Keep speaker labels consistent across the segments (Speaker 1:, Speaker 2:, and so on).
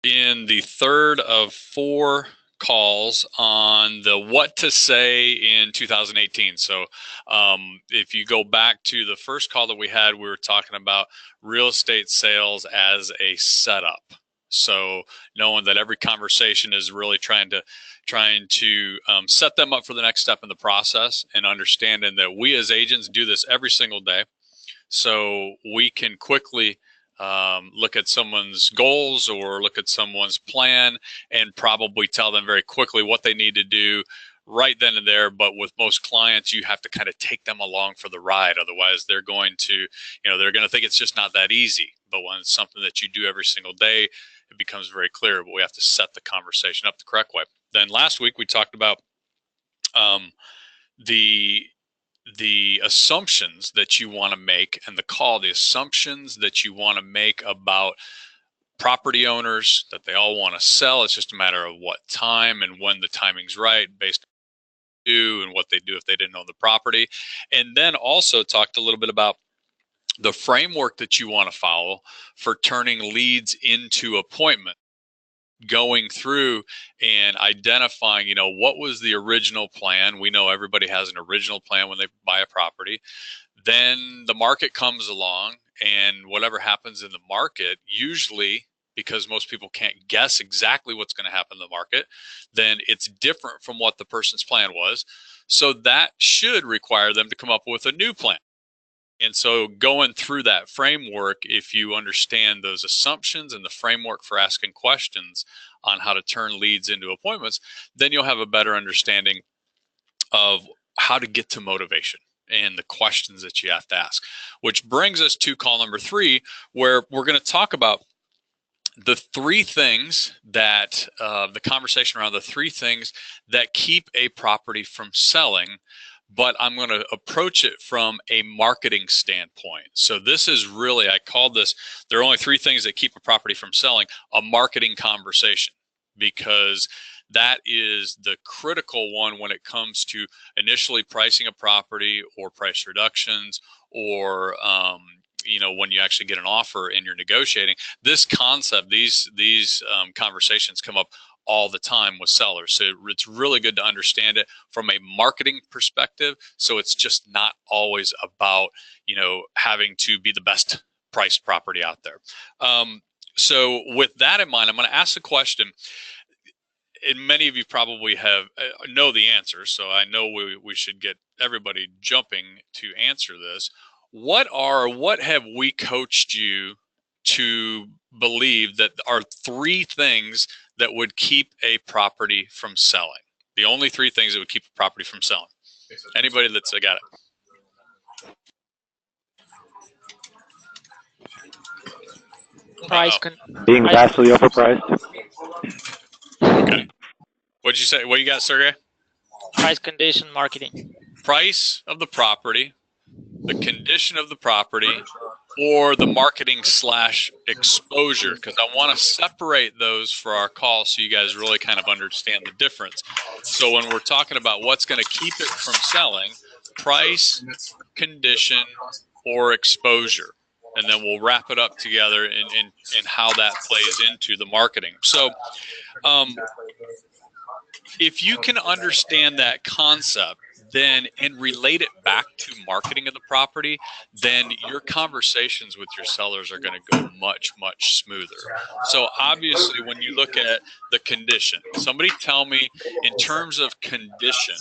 Speaker 1: in the third of 4 calls on the what to say in 2018. So if you go back to the first call that we had, we were talking about real estate sales as a setup. So knowing that every conversation is really trying to set them up for the next step in the process, and understanding that we as agents do this every single day. So we can quickly look at someone's goals or look at someone's plan and probably tell them very quickly what they need to do right then and there. But with most clients, you have to kind of take them along for the ride. Otherwise, they're going to, they're going to think it's just not that easy. But when it's something that you do every single day, it becomes very clear. But we have to set the conversation up the correct way. Then last week we talked about the assumptions that you want to make, and the assumptions that you want to make about property owners, that they all want to sell. It's just a matter of what time and when the timing's right, based on what they do and what they do if they didn't own the property. And then also talked a little bit about the framework that you want to follow for turning leads into appointments, going through and identifying, what was the original plan. We know everybody has an original plan when they buy a property. Then the market comes along, and whatever happens in the market, usually, because most people can't guess exactly what's going to happen in the market, then it's different from what the person's plan was. So that should require them to come up with a new plan. And so going through that framework, if you understand those assumptions and the framework for asking questions on how to turn leads into appointments, then you'll have a better understanding of how to get to motivation and the questions that you have to ask. Which brings us to call number 3, where we're going to talk about the 3 things that the conversation around the 3 things that keep a property from selling. But I'm going to approach it from a marketing standpoint. So this is really, I called this, there are only 3 things that keep a property from selling, a marketing conversation, because that is the critical one when it comes to initially pricing a property or price reductions, or when you actually get an offer and you're negotiating. This concept, these conversations come up all the time with sellers. So it's really good to understand it from a marketing perspective. So it's just not always about, having to be the best priced property out there. So with that in mind, I'm going to ask the question, and many of you probably know the answer. So I know we should get everybody jumping to answer this. What have we coached you to believe that are 3 things that would keep a property from selling? The only 3 things that would keep a property from selling. Anybody that's got it?
Speaker 2: Being vastly overpriced.
Speaker 1: Okay. What'd you say? What you got, Sergey?
Speaker 3: Price, condition, marketing.
Speaker 1: Price of the property, the condition of the property, or the marketing / exposure, because I want to separate those for our call so you guys really kind of understand the difference. So when we're talking about what's going to keep it from selling, price, condition, or exposure. And then we'll wrap it up together in how that plays into the marketing. So if you can understand that concept, then and relate it back to marketing of the property, then your conversations with your sellers are going to go much, much smoother. So obviously, when you look at the condition, somebody tell me in terms of condition,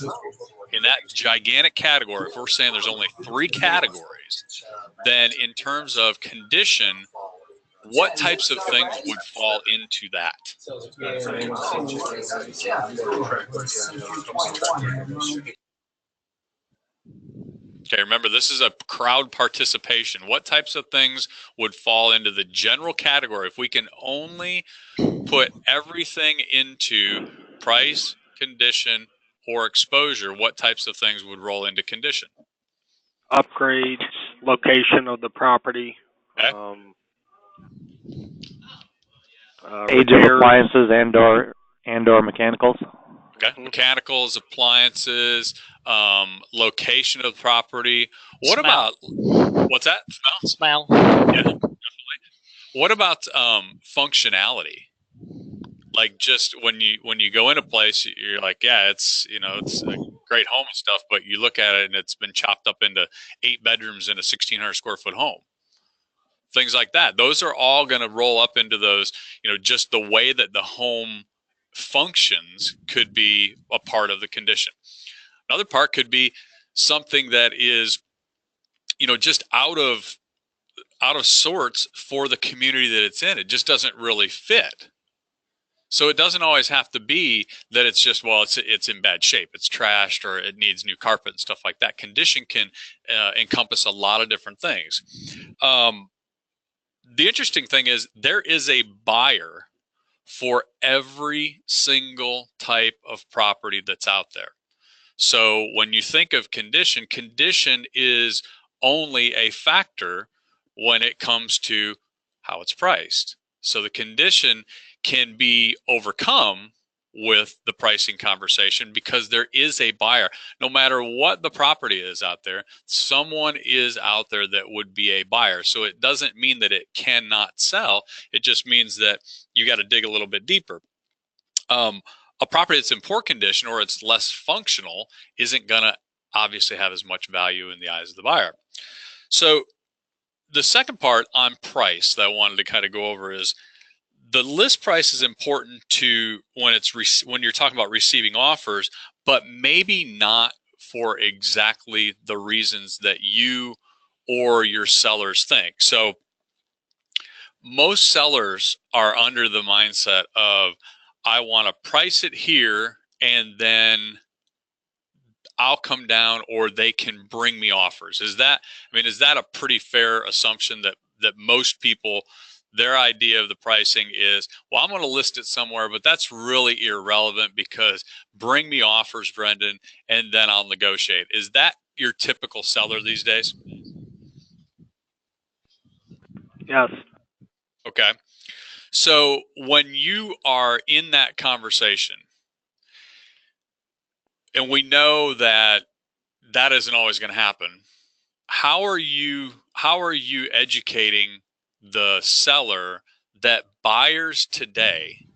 Speaker 1: in that gigantic category, if we're saying there's only 3 categories, then in terms of condition, what types of things would fall into that? Okay, remember, this is a crowd participation. What types of things would fall into the general category? If we can only put everything into price, condition, or exposure, what types of things would roll into condition?
Speaker 4: Upgrades, location of the property.
Speaker 1: Okay.
Speaker 2: Age of appliances and/or mechanicals.
Speaker 1: Okay. Mechanicals, appliances, location of the property. What about, what's that?
Speaker 3: Smell.
Speaker 1: Yeah, definitely. What about functionality? Like just when you go in a place, you're like, yeah, it's it's a great home and stuff, but you look at it and it's been chopped up into 8 bedrooms in a 1,600 square foot home. Things like that. Those are all going to roll up into those, just the way that the home functions could be a part of the condition. Another part could be something that is, just out of sorts for the community that it's in. It just doesn't really fit. So it doesn't always have to be that it's just, well, it's in bad shape, it's trashed, or it needs new carpet and stuff like that. Condition can encompass a lot of different things. The interesting thing is there is a buyer for every single type of property that's out there. So when you think of condition is only a factor when it comes to how it's priced. So the condition can be overcome with the pricing conversation because there is a buyer. No matter what the property is out there, someone is out there that would be a buyer. So it doesn't mean that it cannot sell. It just means that you got to dig a little bit deeper. A property that's in poor condition or it's less functional isn't going to obviously have as much value in the eyes of the buyer. So the second part on price that I wanted to kind of go over is the list price is important to when you're talking about receiving offers, but maybe not for exactly the reasons that you or your sellers think. So most sellers are under the mindset of, I want to price it here and then I'll come down or they can bring me offers. Is that a pretty fair assumption that most people, their idea of the pricing is, well, I'm going to list it somewhere, but that's really irrelevant because bring me offers, Brendan, and then I'll negotiate. Is that your typical seller these days?
Speaker 4: Yes.
Speaker 1: Okay. So when you are in that conversation, and we know that isn't always going to happen, how are you educating the seller that buyers today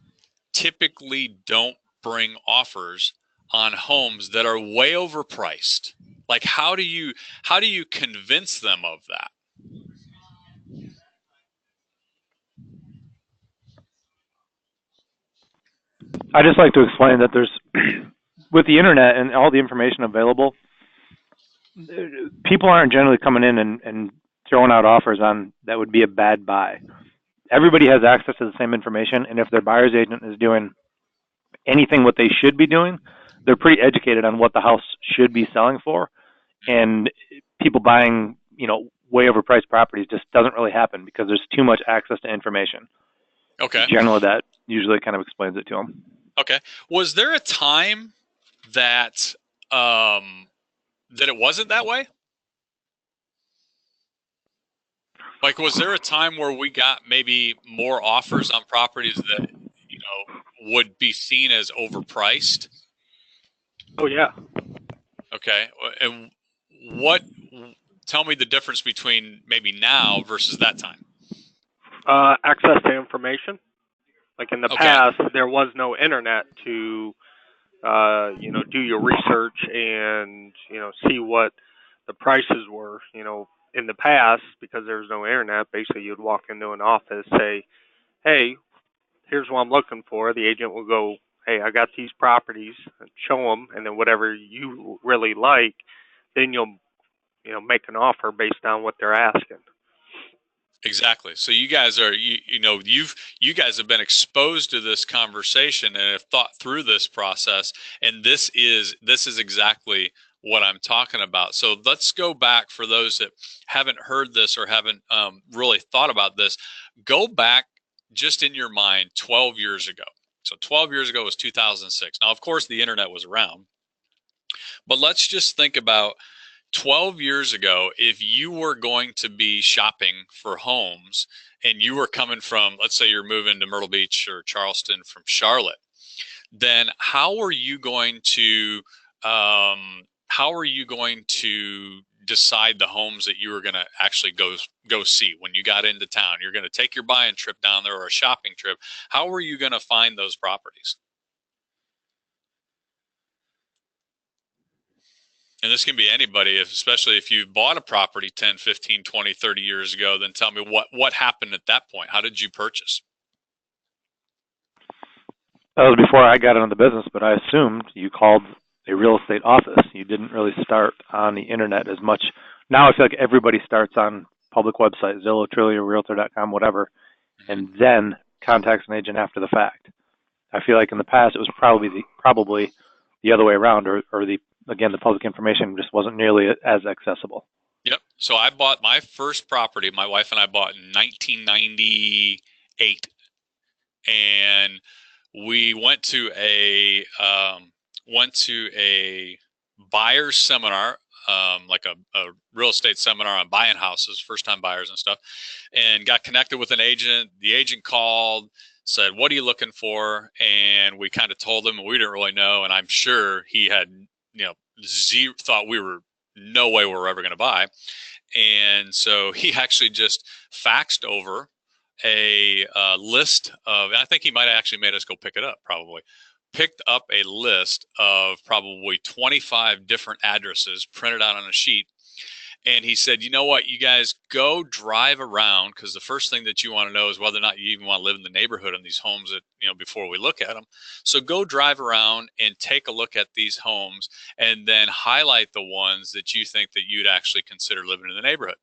Speaker 1: typically don't bring offers on homes that are way overpriced? Like how do you convince them of that?
Speaker 2: I just like to explain that there's, with the internet and all the information available, people aren't generally coming in and throwing out offers on that would be a bad buy. Everybody has access to the same information, and if their buyer's agent is doing anything what they should be doing, they're pretty educated on what the house should be selling for. And people buying, way overpriced properties just doesn't really happen because there's too much access to information.
Speaker 1: Okay.
Speaker 2: Generally, that usually kind of explains it to them.
Speaker 1: Okay. Was there a time that that it wasn't that way? Like, was there a time where we got maybe more offers on properties that, would be seen as overpriced?
Speaker 4: Oh, yeah.
Speaker 1: Okay. And tell me the difference between maybe now versus that time.
Speaker 4: Access to information. Like in the past, there was no internet to, do your research and, see what the prices were. In the past, because there was no internet, basically you'd walk into an office, say, hey, here's what I'm looking for. The agent will go, hey, I got these properties, and show them, and then whatever you really like, then you'll, make an offer based on what they're asking.
Speaker 1: Exactly. So you guys are, you guys have been exposed to this conversation and have thought through this process. And this is exactly what I'm talking about. So let's go back for those that haven't heard this or haven't really thought about this. Go back just in your mind 12 years ago. So 12 years ago was 2006. Now, of course, the internet was around, but let's just think about 12 years ago, if you were going to be shopping for homes and you were coming from, let's say you're moving to Myrtle Beach or Charleston from Charlotte, then how are you going to decide the homes that you were going to actually go see when you got into town? You're going to take your buying trip down there or a shopping trip. How were you going to find those properties? And this can be anybody, especially if you bought a property 10, 15, 20, 30 years ago, then tell me what happened at that point. How did you purchase?
Speaker 2: That was before I got into the business, but I assumed you called a real estate office. You didn't really start on the internet as much. Now I feel like everybody starts on public websites, Zillow, Trillia, Realtor.com, whatever, and then contacts an agent after the fact. I feel like in the past it was probably the other way around, or the public information just wasn't nearly as accessible.
Speaker 1: Yep. So I bought my first property. My wife and I bought in 1998, and we went to a buyer's seminar, like a real estate seminar on buying houses, first time buyers and stuff, and got connected with an agent. The agent called, said, "What are you looking for?" And we kind of told him, and we didn't really know. And I'm sure he had, thought we were no way we were ever going to buy. And so he actually just faxed over a list of, I think he might have actually made us go pick it up, probably. Picked up a list of probably 25 different addresses printed out on a sheet. And he said, you know what, you guys go drive around, because the first thing that you want to know is whether or not you even want to live in the neighborhood on these homes that, before we look at them. So go drive around and take a look at these homes and then highlight the ones that you think that you'd actually consider living in the neighborhood.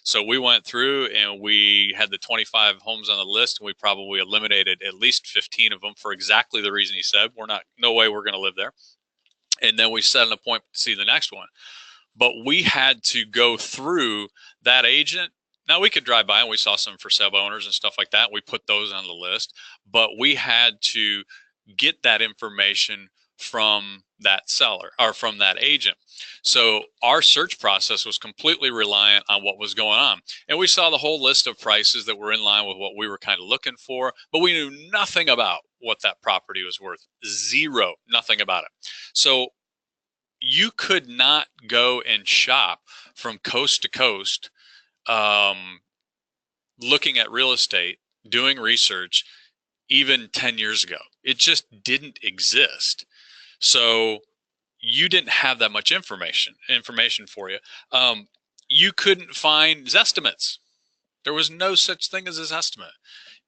Speaker 1: So we went through and we had the 25 homes on the list, and we probably eliminated at least 15 of them for exactly the reason he said. No way we're going to live there. And then we set an appointment to see the next one. But we had to go through that agent. Now, we could drive by and we saw some for sale by owners and stuff like that. We put those on the list, but we had to get that information from that seller or from that agent. So our search process was completely reliant on what was going on. And we saw the whole list of prices that were in line with what we were kind of looking for, but we knew nothing about what that property was worth. Zero, nothing about it. So you could not go and shop from coast to coast, looking at real estate, doing research, even 10 years ago. It just didn't exist. So you didn't have that much information for you. You couldn't find Zestimates. There was no such thing as a Zestimate.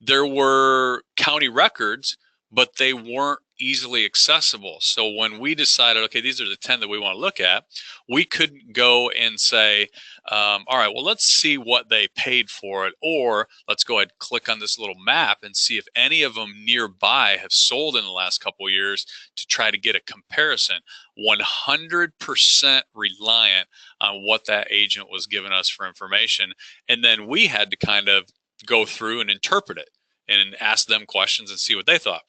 Speaker 1: There were county records, but they weren't easily accessible. So when we decided, okay, these are the 10 that we want to look at, we couldn't go and say, all right, well, let's see what they paid for it. Or let's go ahead and click on this little map and see if any of them nearby have sold in the last couple of years to try to get a comparison. 100% reliant on what that agent was giving us for information. And then we had to kind of go through and interpret it and ask them questions and see what they thought.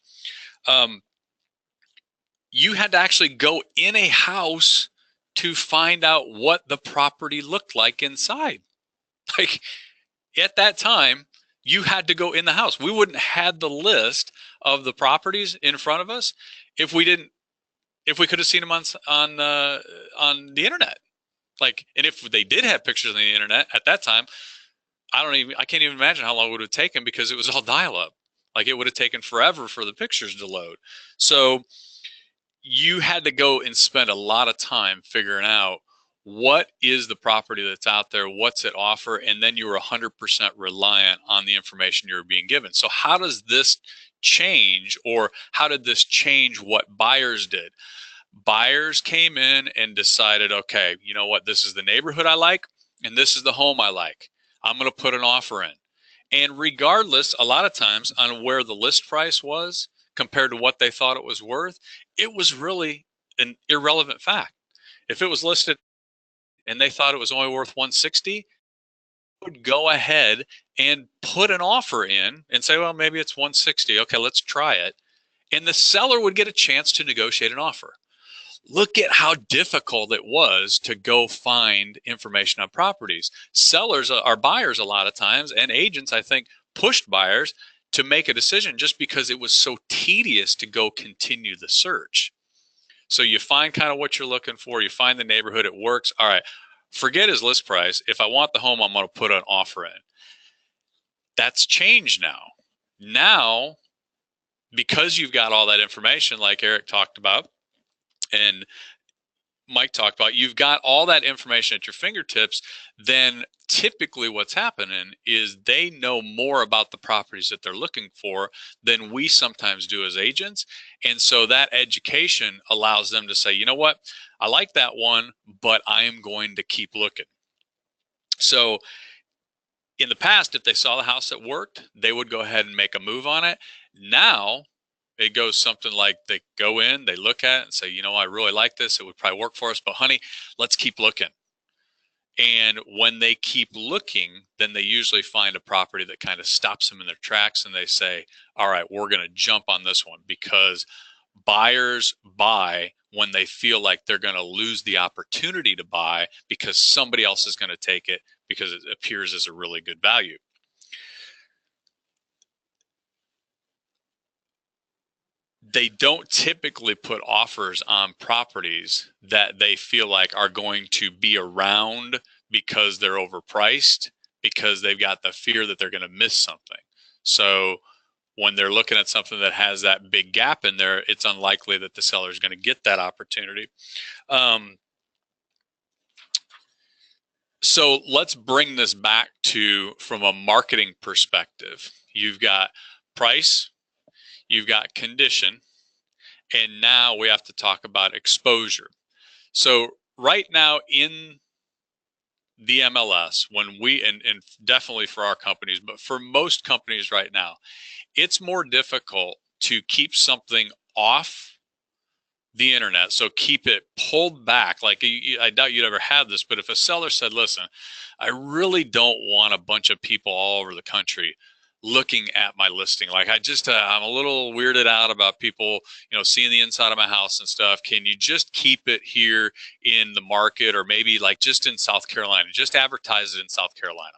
Speaker 1: You had to actually go in a house to find out what the property looked like inside. Like at that time, you had to go in the house. We wouldn't have the list of the properties in front of us if we could have seen them on the internet. Like, and if they did have pictures on the internet at that time, I can't even imagine how long it would have taken, because it was all dial-up. Like, it would have taken forever for the pictures to load. So you had to go and spend a lot of time figuring out what is the property that's out there, what's it offer, and then you were 100% reliant on the information you were being given. So how does this change, or how did this change what buyers did? Buyers came in and decided, okay, you know what, this is the neighborhood I like, and this is the home I like. I'm going to put an offer in. And regardless, a lot of times, on where the list price was compared to what they thought it was worth, it was really an irrelevant fact. If it was listed and they thought it was only worth 160, would go ahead and put an offer in and say, well, maybe it's 160. Okay, let's try it. And the seller would get a chance to negotiate an offer. Look at how difficult it was to go find information on properties. Sellers are buyers a lot of times, and agents, I think, pushed buyers to make a decision just because it was so tedious to go continue the search. So you find kind of what you're looking for. You find the neighborhood, it works. All right, Forget his list price. If I want the home, I'm going to put an offer in. That's changed now. Now, because you've got all that information, like Eric talked about and Mike talked about, you've got all that information at your fingertips, then typically what's happening is they know more about the properties that they're looking for than we sometimes do as agents. And so that education allows them to say, you know what, I like that one, but I am going to keep looking. So in the past, if they saw the house that worked, they would go ahead and make a move on it. Now it goes something like they go in, they look at it and say, you know, I really like this. It would probably work for us, but honey, let's keep looking. And when they keep looking, then they usually find a property that kind of stops them in their tracks and they say, all right, we're going to jump on this one, because buyers buy when they feel like they're going to lose the opportunity to buy because somebody else is going to take it because it appears as a really good value. They don't typically put offers on properties that they feel like are going to be around because they're overpriced, because they've got the fear that they're going to miss something. So when they're looking at something that has that big gap in there, it's unlikely that the seller is going to get that opportunity. So let's bring this back to, from a marketing perspective, you've got price, you've got condition, and now we have to talk about exposure. So right now in the MLS, when we, and definitely for our companies, but for most companies right now, it's more difficult to keep something off the internet. So keep it pulled back. Like, I doubt you'd ever have this, but if a seller said, listen, I really don't want a bunch of people all over the country looking at my listing. Like, I'm a little weirded out about people, seeing the inside of my house and stuff. Can you just keep it here in the market, or maybe like just in South Carolina, just advertise it in South Carolina?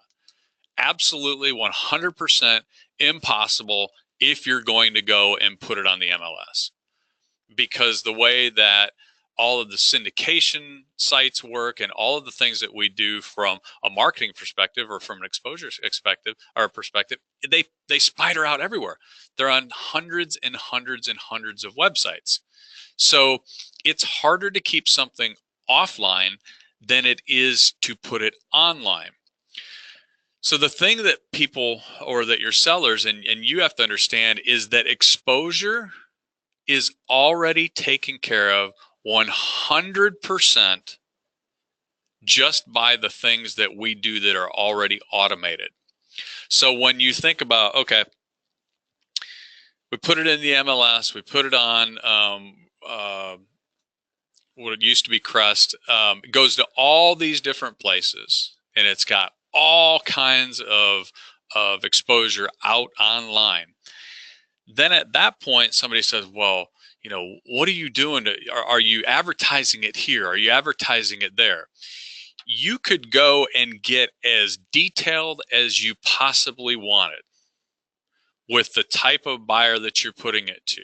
Speaker 1: Absolutely 100% impossible if you're going to go and put it on the MLS. Because the way that all of the syndication sites work and all of the things that we do from a marketing perspective or from an exposure perspective, they spider out everywhere. They're on hundreds and hundreds and hundreds of websites. So it's harder to keep something offline than it is to put it online. So the thing that people, or that your sellers and you have to understand, is that exposure is already taken care of 100% just by the things that we do that are already automated. So when you think about, okay, we put it in the MLS, we put it on what it used to be Crest, it goes to all these different places, and it's got all kinds of exposure out online. Then at that point, somebody says, well, what are you doing? Are you advertising it here? Are you advertising it there? You could go and get as detailed as you possibly wanted with the type of buyer that you're putting it to.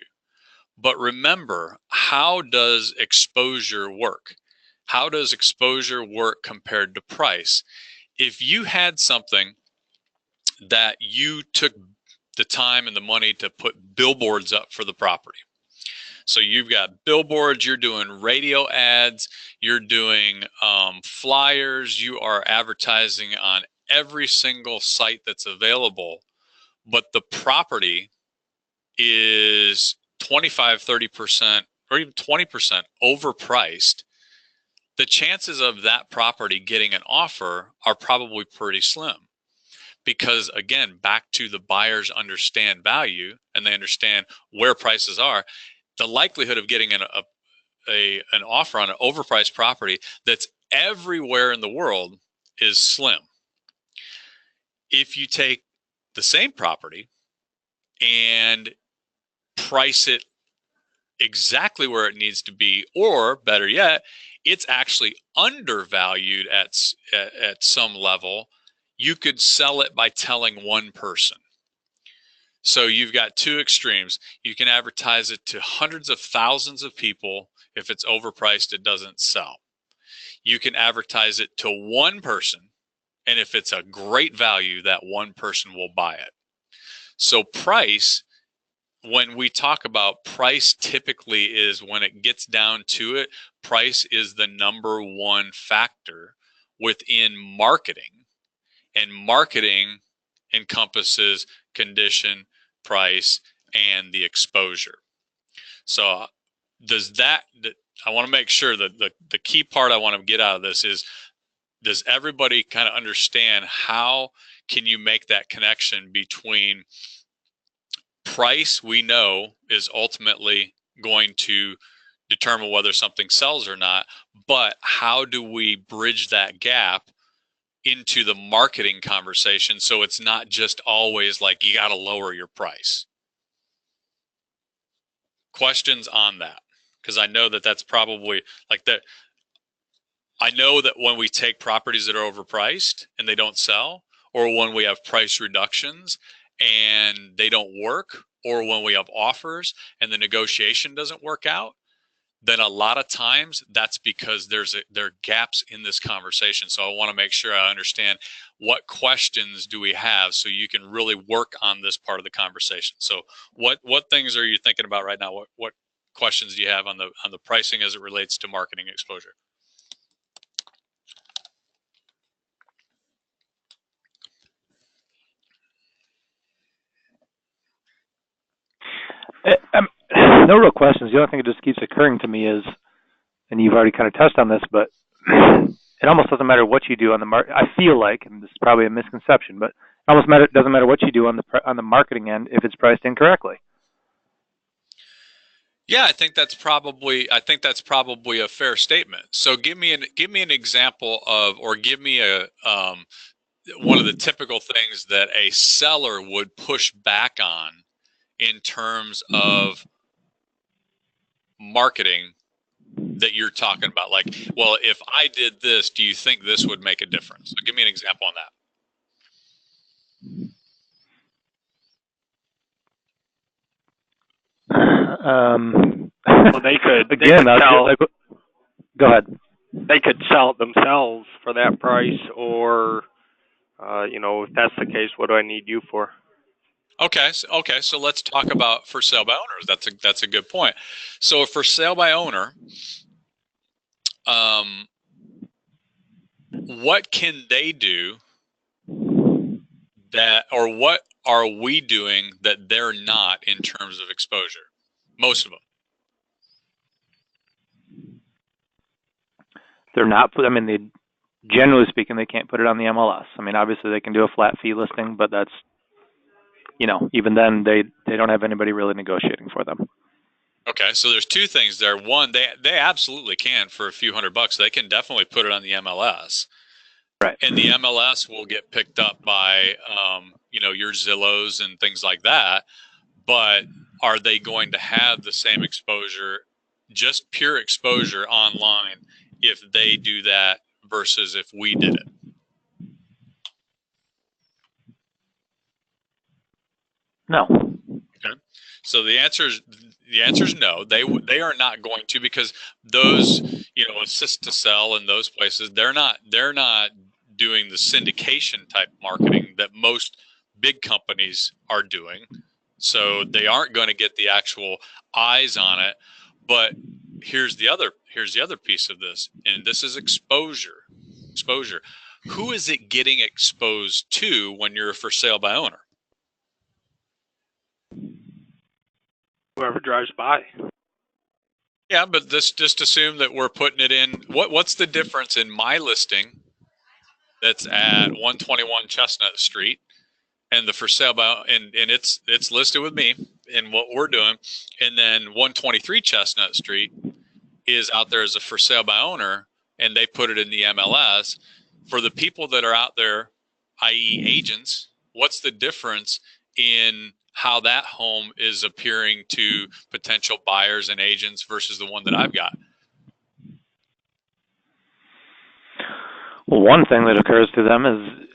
Speaker 1: But remember, how does exposure work? How does exposure work compared to price? If you had something that you took the time and the money to put billboards up for the property. So you've got billboards, you're doing radio ads, you're doing flyers, you are advertising on every single site that's available, but the property is 25, 30%, or even 20% overpriced. The chances of that property getting an offer are probably pretty slim. Because again, back to the buyers understand value and they understand where prices are, the likelihood of getting an offer on an overpriced property that's everywhere in the world is slim. If you take the same property and price it exactly where it needs to be, or better yet, it's actually undervalued at some level, you could sell it by telling one person. So you've got two extremes. You can advertise it to hundreds of thousands of people. If it's overpriced, it doesn't sell. you can advertise it to one person. And if it's a great value, that one person will buy it. So price, when we talk about price, typically is when it gets down to it, price is the number one factor within marketing. And marketing encompasses condition, price, and the exposure. So I want to make sure that the key part I want to get out of this is, does everybody kind of understand how can you make that connection between price, we know, is ultimately going to determine whether something sells or not, but how do we bridge that gap into the marketing conversation so it's not just always like you got to lower your price? Questions on that? Because I know that that's probably like that. I know that when we take properties that are overpriced and they don't sell, or when we have price reductions and they don't work, or when we have offers and the negotiation doesn't work out, then a lot of times that's because there are gaps in this conversation. So I want to make sure I understand what questions do we have so you can really work on this part of the conversation. So what things are you thinking about right now? What questions do you have on the pricing as it relates to marketing exposure?
Speaker 2: No real questions. The only thing that just keeps occurring to me is, and you've already kind of touched on this, but it almost doesn't matter what you do on the market. I feel like, and this is probably a misconception, but it doesn't matter what you do on the marketing end if it's priced incorrectly.
Speaker 1: Yeah, I think that's probably a fair statement. So give me an example of, or give me a one of the typical things that a seller would push back on in terms of marketing that you're talking about. Like, well, if I did this, do you think this would make a difference? So give me an example on
Speaker 2: that.
Speaker 4: Well, they could sell.
Speaker 2: Go ahead.
Speaker 4: They could sell it themselves for that price, or if that's the case, what do I need you for?
Speaker 1: Okay, so let's talk about for sale by owners. That's a good point. So for sale by owner, what can they do that, or what are we doing that they're not in terms of exposure? Most of them.
Speaker 2: They're not. Generally speaking, they can't put it on the MLS. I mean, obviously they can do a flat fee listing, but that's, even then they don't have anybody really negotiating for them.
Speaker 1: Okay, so there's two things there. One, they absolutely can for a few $100. They can definitely put it on the MLS.
Speaker 2: Right.
Speaker 1: And the MLS will get picked up by, your Zillows and things like that. But are they going to have the same exposure, just pure exposure online, if they do that versus if we did it?
Speaker 2: No.
Speaker 1: Okay. So the answer is no. They are not going to, because those, assist to sell in those places, they're not doing the syndication type marketing that most big companies are doing. So they aren't going to get the actual eyes on it. But here's the other piece of this, and this is exposure. Who is it getting exposed to when you're for sale by owner?
Speaker 4: Whoever drives by.
Speaker 1: Yeah, but just assume that we're putting it in. What's the difference in my listing that's at 121 Chestnut Street and the for sale by, and it's listed with me and what we're doing, and then 123 Chestnut Street is out there as a for sale by owner, and they put it in the MLS. For the people that are out there, i.e. agents, what's the difference in how that home is appearing to potential buyers and agents versus the one that I've got?
Speaker 2: Well, one thing that occurs to them is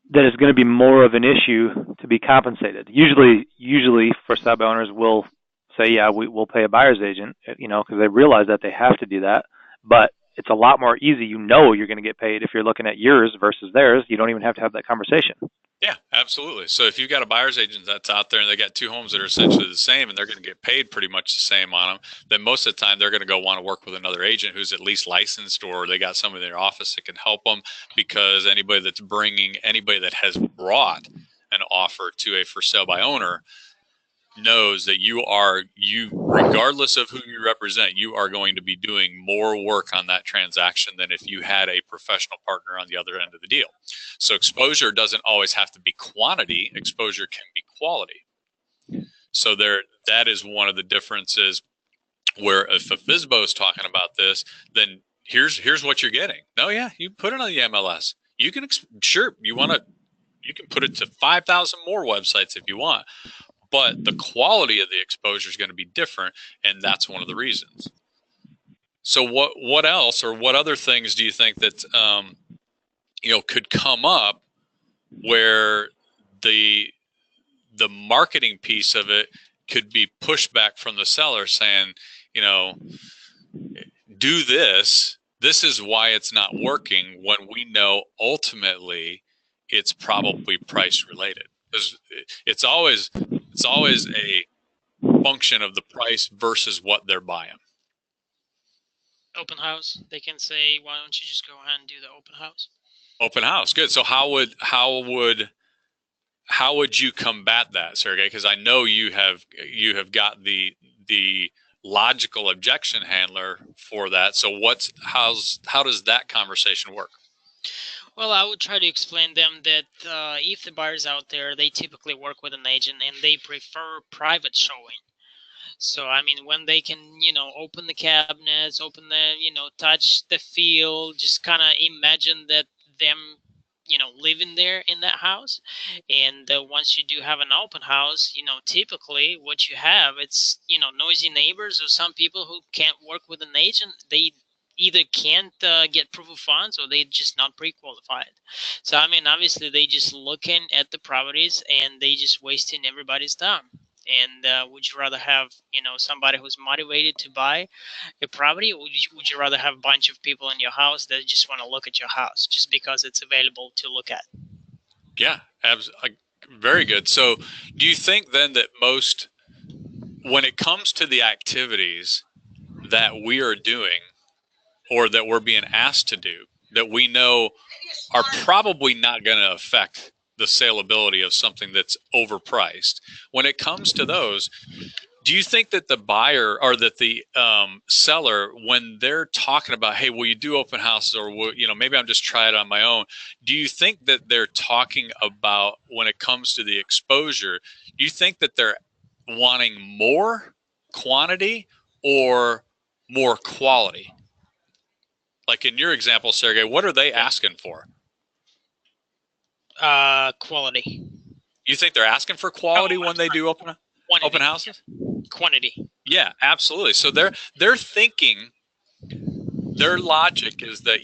Speaker 2: that it's going to be more of an issue to be compensated. Usually for sub owners will say, yeah, we'll pay a buyer's agent, because they realize that they have to do that. But it's a lot more easy. You know you're going to get paid if you're looking at yours versus theirs. You don't even have to have that conversation.
Speaker 1: Yeah, absolutely. So if you've got a buyer's agent that's out there and they got two homes that are essentially the same and they're going to get paid pretty much the same on them, then most of the time they're going to go want to work with another agent who's at least licensed, or they got somebody in their office that can help them, because anybody that has brought an offer to a for sale by owner knows that you regardless of who you represent, you are going to be doing more work on that transaction than if you had a professional partner on the other end of the deal. So exposure doesn't always have to be quantity. Exposure can be quality. So that is one of the differences, where if a FSBO is talking about this, then here's what you're getting. No, yeah, you put it on the MLS. You can you can put it to 5,000 more websites if you want. But the quality of the exposure is going to be different, and that's one of the reasons. So what else, or what other things do you think that could come up where the marketing piece of it could be pushed back from the seller, saying, do this. This is why it's not working, when we know ultimately it's probably price related. It's always a function of the price versus what they're buying.
Speaker 3: Open house. They can say, why don't you just go ahead and do the open house?
Speaker 1: Open house. Good. So how would you combat that, Sergey? Because I know you have got the logical objection handler for that. So how does that conversation work?
Speaker 3: Well, I would try to explain them that if the buyers out there, they typically work with an agent and they prefer private showing. So, I mean, when they can, open the cabinets, open the, touch the feel, just kind of imagine that them, living there in that house. And once you do have an open house, typically what you have, it's, noisy neighbors, or some people who can't work with an agent. They either can't get proof of funds, or they just not pre-qualified. So, I mean, obviously they just looking at the properties and they just wasting everybody's time. And would you rather have, somebody who's motivated to buy a property, or would you rather have a bunch of people in your house that just want to look at your house just because it's available to look at?
Speaker 1: Yeah, very good. So do you think then that when it comes to the activities that we are doing, or that we're being asked to do, that we know are probably not going to affect the saleability of something that's overpriced, when it comes to those, do you think that the buyer, or that the seller, when they're talking about, hey, will you do open houses, or maybe I'm just trying it on my own, do you think that they're talking about, when it comes to the exposure, do you think that they're wanting more quantity or more quality? Like in your example, Sergey, what are they asking for?
Speaker 3: Quality.
Speaker 1: You think they're asking for quality when they do open houses?
Speaker 3: Quantity.
Speaker 1: Yeah, absolutely. So they're thinking, their logic is that,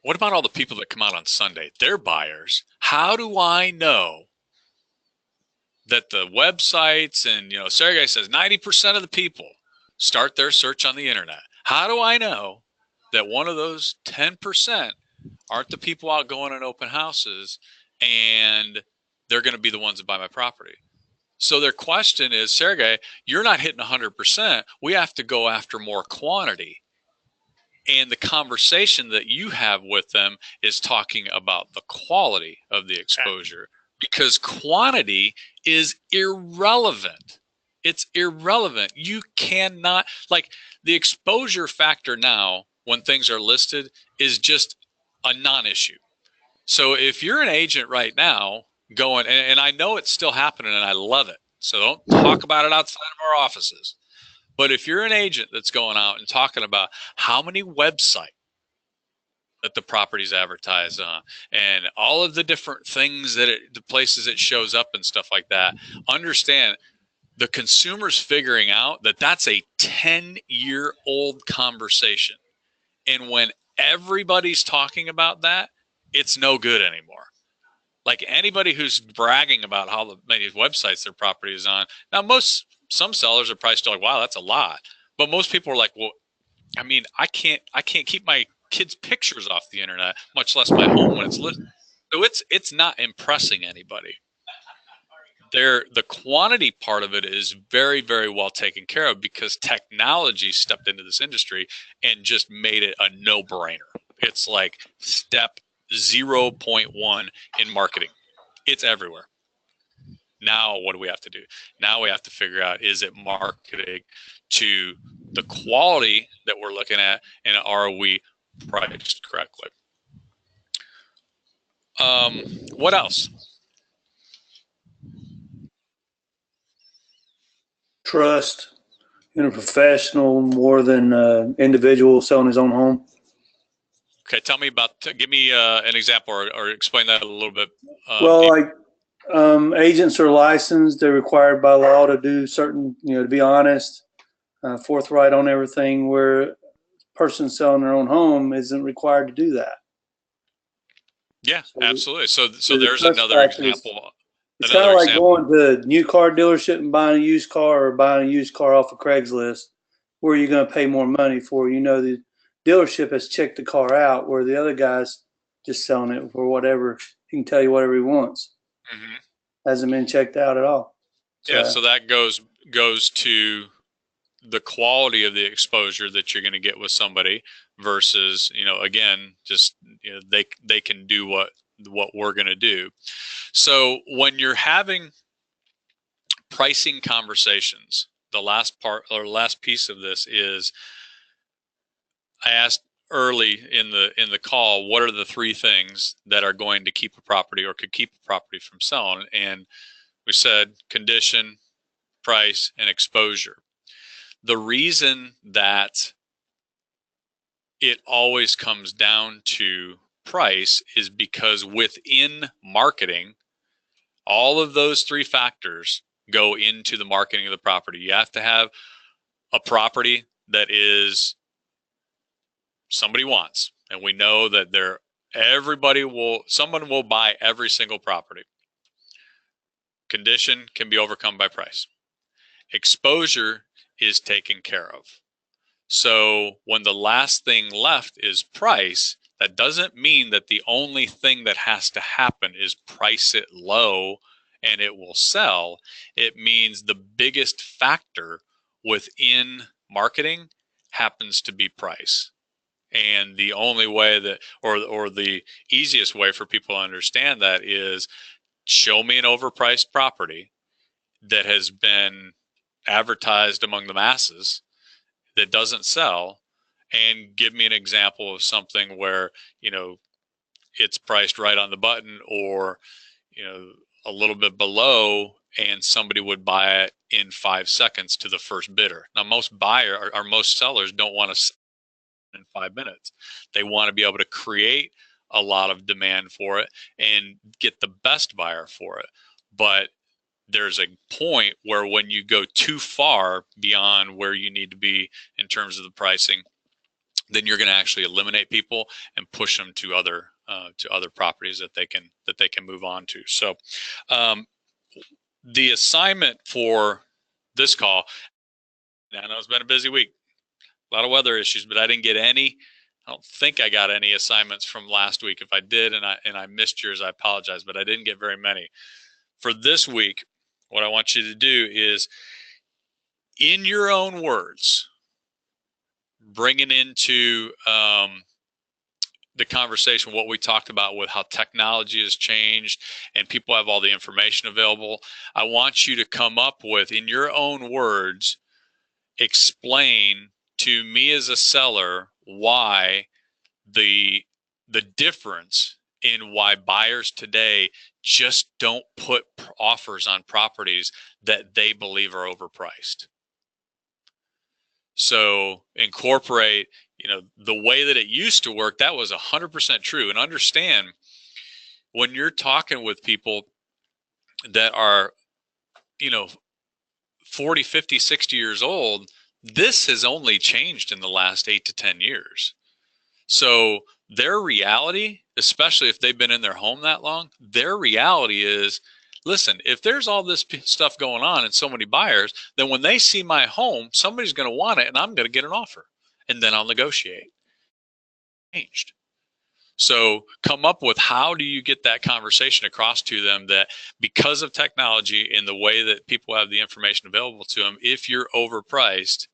Speaker 1: what about all the people that come out on Sunday? They're buyers. How do I know that the websites, and Sergey says 90% of the people start their search on the internet. How do I know that one of those 10% aren't the people out going on open houses, and they're going to be the ones that buy my property? So their question is, Sergey, you're not hitting 100%. We have to go after more quantity. And the conversation that you have with them is talking about the quality of the exposure, because quantity is irrelevant. It's irrelevant. You cannot, like, the exposure factor now, when things are listed, is just a non-issue. So if you're an agent right now going, and I know it's still happening and I love it, so don't talk about it outside of our offices. But if you're an agent that's going out and talking about how many websites that the property's advertised on, and all of the different things that the places it shows up and stuff like that, understand the consumer's figuring out that that's a 10-year-old conversation. And when everybody's talking about that, it's no good anymore. Like, anybody who's bragging about how many websites their property is on. Now, some sellers are probably still like, wow, that's a lot. But most people are like, well, I mean, I can't keep my kids' pictures off the internet, much less my home when it's listed. So it's not impressing anybody. The quantity part of it is very, very well taken care of because technology stepped into this industry and just made it a no-brainer. It's like step 0.1 in marketing. It's everywhere. Now, what do we have to do? Now we have to figure out, is it marketing to the quality that we're looking at, and are we priced correctly? What else?
Speaker 5: Trust in a professional more than individual selling his own home.
Speaker 1: Okay, tell me about. Give me an example, or explain that a little bit.
Speaker 5: Well, like agents are licensed; they're required by law to do certain, to be honest, forthright on everything. Where a person selling their own home isn't required to do that.
Speaker 1: Yeah,
Speaker 5: So
Speaker 1: absolutely. So
Speaker 5: the
Speaker 1: there's
Speaker 5: trust
Speaker 1: another
Speaker 5: factors,
Speaker 1: example.
Speaker 5: it's kind of like going to a new car dealership and buying a used car, or buying a used car off of Craigslist, where you're going to pay more money for. The dealership has checked the car out, where the other guy's just selling it for whatever. He can tell you whatever he wants.
Speaker 1: Mm-hmm.
Speaker 5: Hasn't been checked out at all.
Speaker 1: Yeah, so that goes to the quality of the exposure that you're going to get with somebody versus, again, just they can do what we're going to do. So when you're having pricing conversations, the last part or last piece of this is, I asked early in the call, what are the three things that are going to keep a property or could keep a property from selling? And we said condition, price, and exposure. The reason that it always comes down to price is because within marketing, all of those three factors go into the marketing of the property. You have to have a property that is somebody wants, and we know that someone will buy every single property. Condition can be overcome by price. Exposure is taken care of. So when the last thing left is price, that doesn't mean that the only thing that has to happen is price it low and it will sell. It means the biggest factor within marketing happens to be price. And the only way that, or the easiest way for people to understand that is, show me an overpriced property that has been advertised among the masses that doesn't sell, and give me an example of something where it's priced right on the button, or a little bit below, and somebody would buy it in 5 seconds to the first bidder. Now, most most sellers don't want to sell in 5 minutes. They want to be able to create a lot of demand for it and get the best buyer for it. But there's a point where when you go too far beyond where you need to be in terms of the pricing, then you're going to actually eliminate people and push them to other properties that they can move on to. So the assignment for this call, I know it's been a busy week, a lot of weather issues, but I didn't get any. I don't think I got any assignments from last week. If I did and I missed yours, I apologize, but I didn't get very many. For this week, what I want you to do is, in your own words, bring it into the conversation, what we talked about with how technology has changed and people have all the information available. I want you to come up with, in your own words, explain to me as a seller why the difference in why buyers today just don't put offers on properties that they believe are overpriced. So incorporate, the way that it used to work, that was 100% true. And understand, when you're talking with people that are, 40, 50, 60 years old, this has only changed in the last 8 to 10 years. So their reality, especially if they've been in their home that long, their reality is, listen, if there's all this stuff going on and so many buyers, then when they see my home, somebody's going to want it and I'm going to get an offer. and then I'll negotiate. Changed. So come up with how do you get that conversation across to them that because of technology and the way that people have the information available to them, if you're overpriced,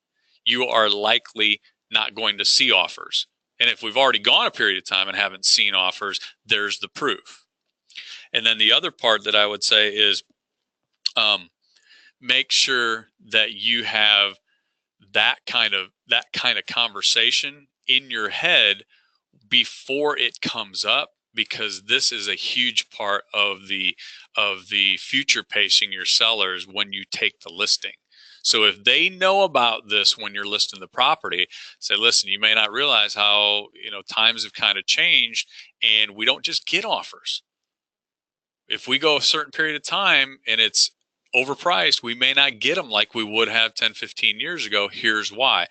Speaker 1: you are likely not going to see offers. And if we've already gone a period of time and haven't seen offers, there's the proof. And then the other part that I would say is make sure that you have that kind of conversation in your head before it comes up, because this is a huge part of the future pacing your sellers when you take the listing. So if they know about this when you're listing the property, say, listen, you may not realize how times have kind of changed, and we don't just get offers. If we go a certain period of time and it's overpriced, we may not get them like we would have 10, 15 years ago. Here's why.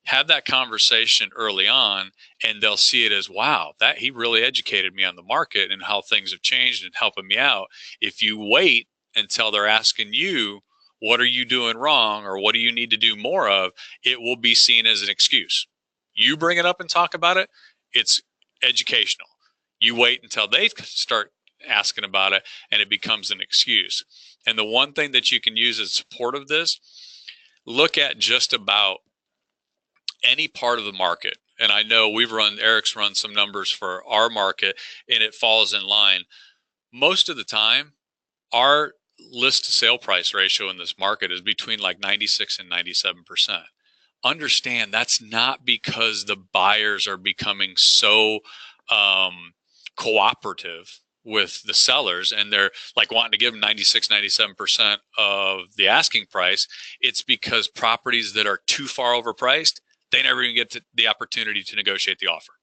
Speaker 1: Have that conversation early on, and they'll see it as, wow, that he really educated me on the market and how things have changed and helping me out. If you wait until they're asking you, what are you doing wrong, or what do you need to do more of, it will be seen as an excuse. You bring it up and talk about it, it's educational. You wait until they start asking about it, and it becomes an excuse. And the one thing that you can use as support of this, look at just about any part of the market. And I know Eric's run some numbers for our market, and it falls in line. Most of the time, our list to sale price ratio in this market is between like 96 and 97%. Understand that's not because the buyers are becoming so cooperative with the sellers and they're like wanting to give them 96, 97% of the asking price. It's because properties that are too far overpriced, they never even get the opportunity to negotiate the offer.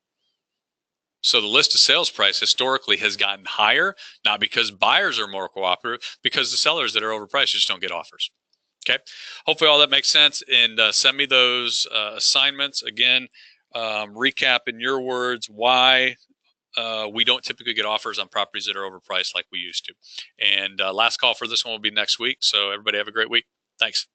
Speaker 1: So the list to sales price historically has gotten higher, not because buyers are more cooperative, because the sellers that are overpriced just don't get offers. Okay. Hopefully all that makes sense. And send me those assignments. Again, recap in your words why we don't typically get offers on properties that are overpriced like we used to. And last call for this one will be next week. So everybody have a great week. Thanks.